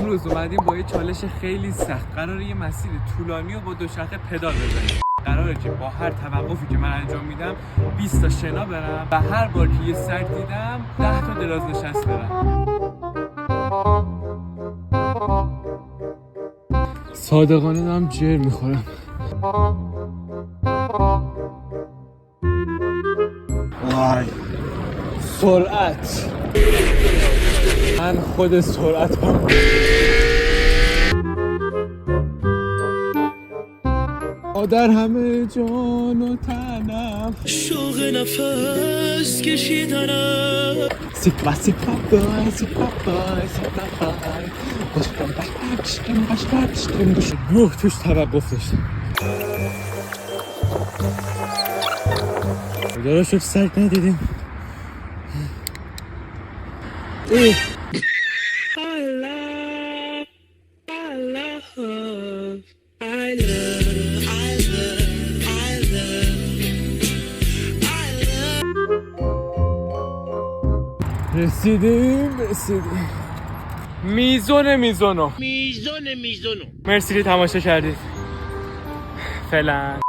امروز اومدیم با یه چالش خیلی سخت. قراره یه مسیر طولانی و با دوچرخه پدال بزنیم. قراره که با هر توقفی که من انجام میدم 20 تا شنا برم و هر بار که یه سگ دیدم 10 تا دراز نشست برم. صادقانه دارم جر میخورم. وای سرعت، من خود سرعت هم. در همه جان و تنم شوق نفس کشیدنم. سیپا سیپا بای سیپا بای سیپا بای باشتم گوه توش توقف داشت. خدا را شکر سگ ندیدیم. رسیدیم میزونو. مرسی که تماشا کردید. فعلا.